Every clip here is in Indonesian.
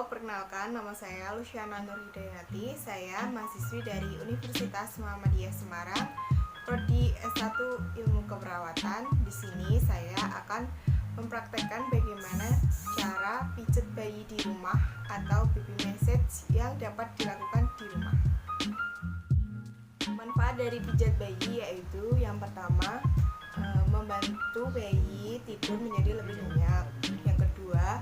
perkenalkan, nama saya Luciana Nurhidayati. Saya mahasiswi dari Universitas Muhammadiyah Semarang, Prodi S1 Ilmu Keperawatan. Di sini saya akan mempraktekkan bagaimana cara pijat bayi di rumah atau baby massage yang dapat dilakukan di rumah. Manfaat dari pijat bayi yaitu yang pertama, membantu bayi tidur menjadi lebih nyenyak. Yang kedua,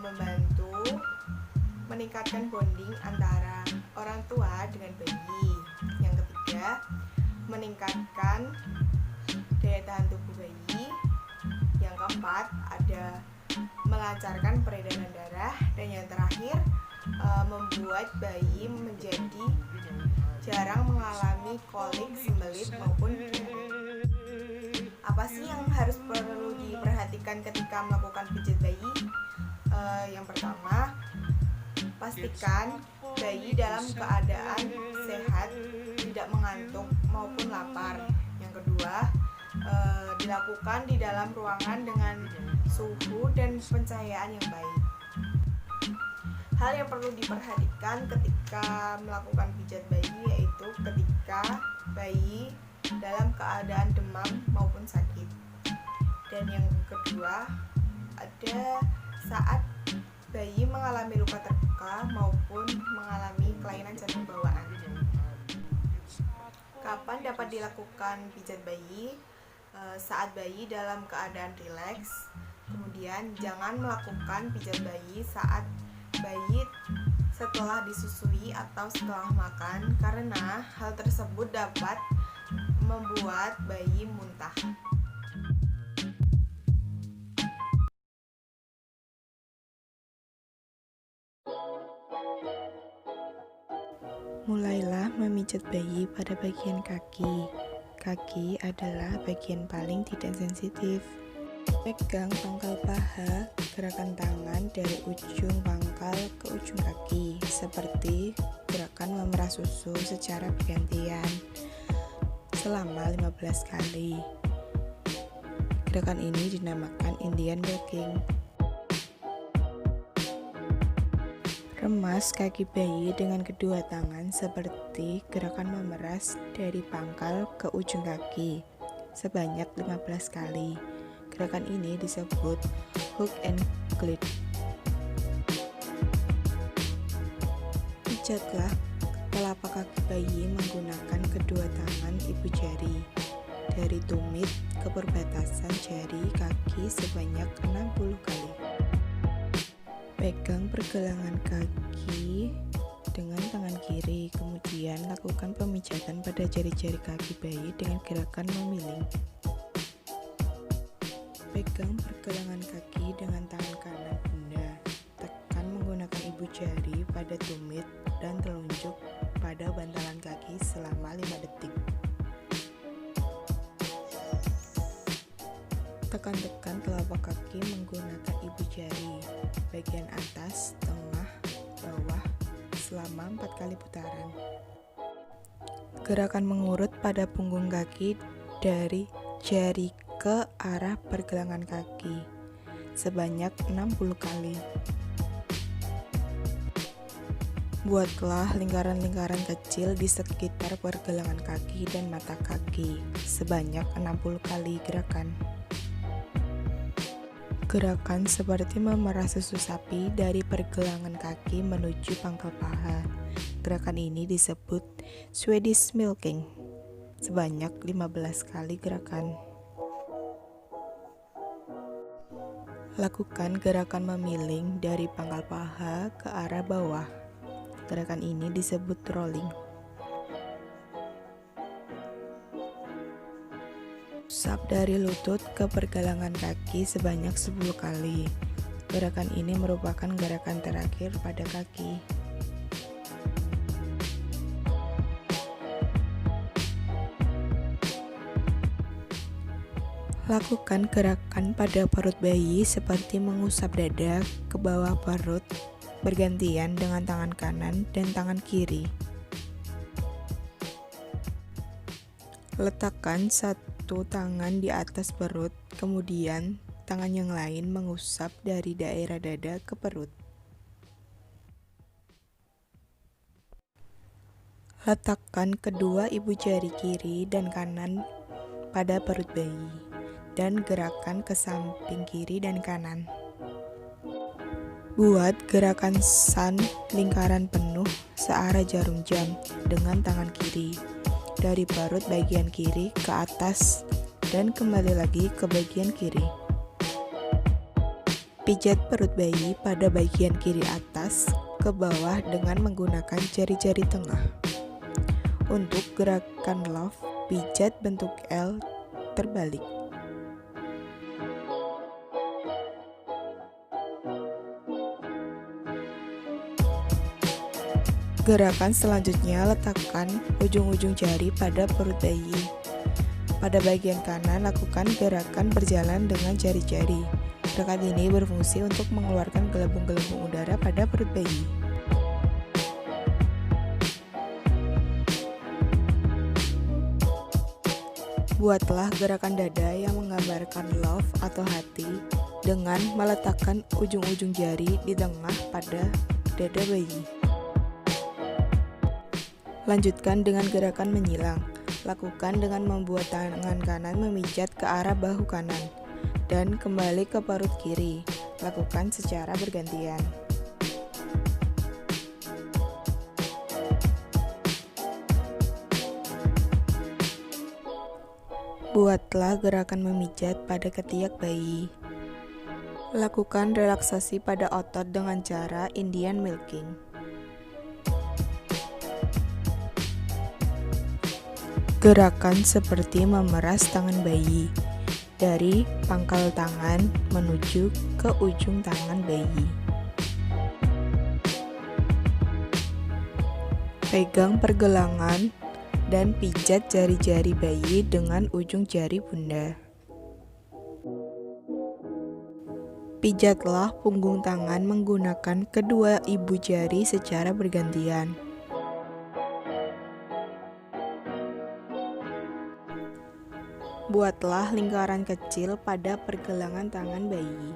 membantu meningkatkan bonding antara orang tua dengan bayi. Yang ketiga, meningkatkan daya tahan tubuh bayi. Yang keempat, ada melancarkan peredaran darah. Dan yang terakhir, membuat bayi menjadi jarang mengalami kolik, sembelit maupun diare. Apa sih yang harus perlu diperhatikan ketika melakukan pijat bayi? Yang pertama, pastikan bayi dalam keadaan sehat, tidak mengantuk maupun lapar. Yang kedua, dilakukan di dalam ruangan dengan suhu dan pencahayaan yang baik. Hal yang perlu diperhatikan ketika melakukan pijat bayi yaitu ketika bayi dalam keadaan demam maupun sakit. Dan yang kedua, ada saat bayi mengalami luka terbuka maupun mengalami kelainan jantung bawaan. Kapan dapat dilakukan pijat bayi? Saat bayi dalam keadaan rileks. Kemudian jangan melakukan pijat bayi saat bayi setelah disusui atau setelah makan, karena hal tersebut dapat membuat bayi muntah. Mulailah memijat bayi pada bagian kaki. Kaki adalah bagian paling tidak sensitif. Pegang pangkal paha, gerakan tangan dari ujung pangkal ke ujung kaki, seperti gerakan memerah susu secara bergantian selama 15 kali. Gerakan ini dinamakan Indian walking. Remas kaki bayi dengan kedua tangan seperti gerakan memeras dari pangkal ke ujung kaki sebanyak 15 kali. Gerakan ini disebut hook and glide. Pijatlah telapak kaki bayi menggunakan kedua tangan ibu jari dari tumit ke perbatasan jari kaki sebanyak 60 kali. Pegang pergelangan kaki dengan tangan kiri, kemudian lakukan pemijatan pada jari-jari kaki bayi dengan gerakan memiling. Pegang pergelangan kaki dengan tangan kanan bunda, tekan menggunakan ibu jari pada tumit dan telunjuk pada bantalan kaki selama 5 detik. Tekan-tekan telapak kaki menggunakan ibu jari, bagian atas, tengah, bawah, selama 4 kali putaran. Gerakan mengurut pada punggung kaki dari jari ke arah pergelangan kaki sebanyak 60 kali. Buatlah lingkaran-lingkaran kecil di sekitar pergelangan kaki dan mata kaki sebanyak 60 kali gerakan. Gerakan seperti memerah susu sapi dari pergelangan kaki menuju pangkal paha. Gerakan ini disebut Swedish milking sebanyak 15 kali gerakan. Lakukan gerakan memiling dari pangkal paha ke arah bawah. Gerakan ini disebut rolling. Usap dari lutut ke pergelangan kaki sebanyak 10 kali. Gerakan ini merupakan gerakan terakhir pada kaki. Lakukan gerakan pada perut bayi seperti mengusap dada ke bawah perut bergantian dengan tangan kanan dan tangan kiri. Letakkan satu tangan di atas perut, kemudian tangan yang lain mengusap dari daerah dada ke perut. Letakkan kedua ibu jari kiri dan kanan pada perut bayi, dan gerakan ke samping kiri dan kanan. Buat gerakan sun lingkaran penuh searah jarum jam dengan tangan kiri, dari perut bagian kiri ke atas dan kembali lagi ke bagian kiri. Pijat perut bayi pada bagian kiri atas ke bawah dengan menggunakan jari-jari tengah. Untuk gerakan love, pijat bentuk L terbalik. Gerakan selanjutnya, letakkan ujung-ujung jari pada perut bayi. Pada bagian kanan, lakukan gerakan berjalan dengan jari-jari. Gerakan ini berfungsi untuk mengeluarkan gelembung-gelembung udara pada perut bayi. Buatlah gerakan dada yang menggambarkan love atau hati dengan meletakkan ujung-ujung jari di tengah pada dada bayi. Lanjutkan dengan gerakan menyilang. Lakukan dengan membuat tangan kanan memijat ke arah bahu kanan dan kembali ke perut kiri. Lakukan secara bergantian. Buatlah gerakan memijat pada ketiak bayi. Lakukan relaksasi pada otot dengan cara Indian milking. Gerakan seperti memeras tangan bayi dari pangkal tangan menuju ke ujung tangan bayi. Pegang pergelangan dan pijat jari-jari bayi dengan ujung jari bunda. Pijatlah punggung tangan menggunakan kedua ibu jari secara bergantian. Buatlah lingkaran kecil pada pergelangan tangan bayi.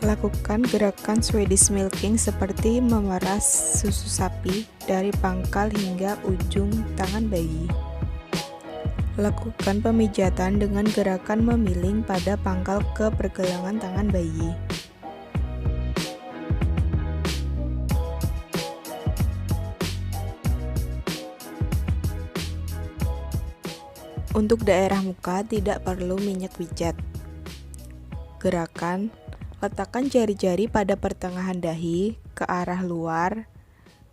Lakukan gerakan Swedish milking seperti memeras susu sapi dari pangkal hingga ujung tangan bayi. Lakukan pemijatan dengan gerakan memiling pada pangkal ke pergelangan tangan bayi. Untuk daerah muka tidak perlu minyak pijat. Gerakan: letakkan jari-jari pada pertengahan dahi ke arah luar,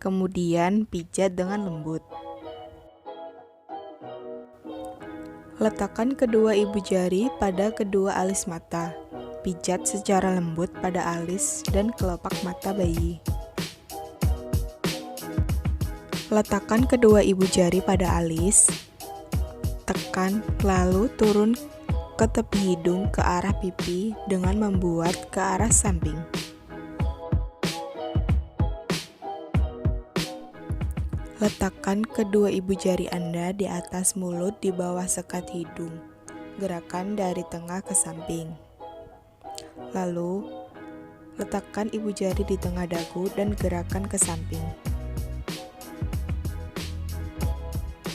kemudian pijat dengan lembut. Letakkan kedua ibu jari pada kedua alis mata. Pijat secara lembut pada alis dan kelopak mata bayi. Letakkan kedua ibu jari pada alis. Tekan, lalu turun ke tepi hidung ke arah pipi dengan membuat ke arah samping. Letakkan kedua ibu jari Anda di atas mulut di bawah sekat hidung. Gerakan dari tengah ke samping. Lalu, letakkan ibu jari di tengah dagu dan gerakan ke samping.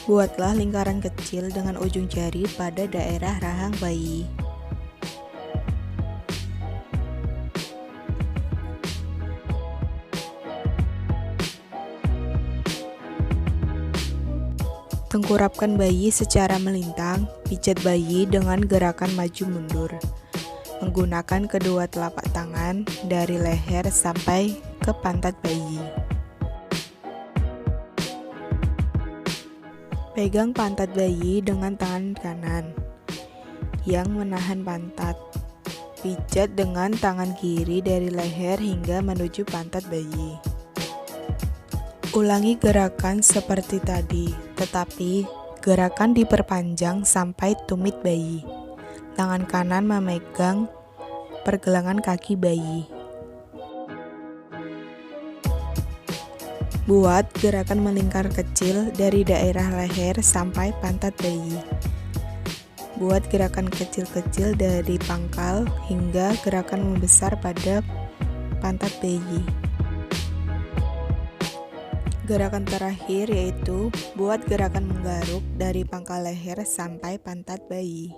Buatlah lingkaran kecil dengan ujung jari pada daerah rahang bayi. Tengkurapkan bayi secara melintang, pijat bayi dengan gerakan maju mundur. Menggunakan kedua telapak tangan dari leher sampai ke pantat bayi. Pegang pantat bayi dengan tangan kanan yang menahan pantat. Pijat dengan tangan kiri dari leher hingga menuju pantat bayi. Ulangi gerakan seperti tadi, tetapi gerakan diperpanjang sampai tumit bayi. Tangan kanan memegang pergelangan kaki bayi. Buat gerakan melingkar kecil dari daerah leher sampai pantat bayi. Buat gerakan kecil-kecil dari pangkal hingga gerakan membesar pada pantat bayi. Gerakan terakhir yaitu buat gerakan menggaruk dari pangkal leher sampai pantat bayi.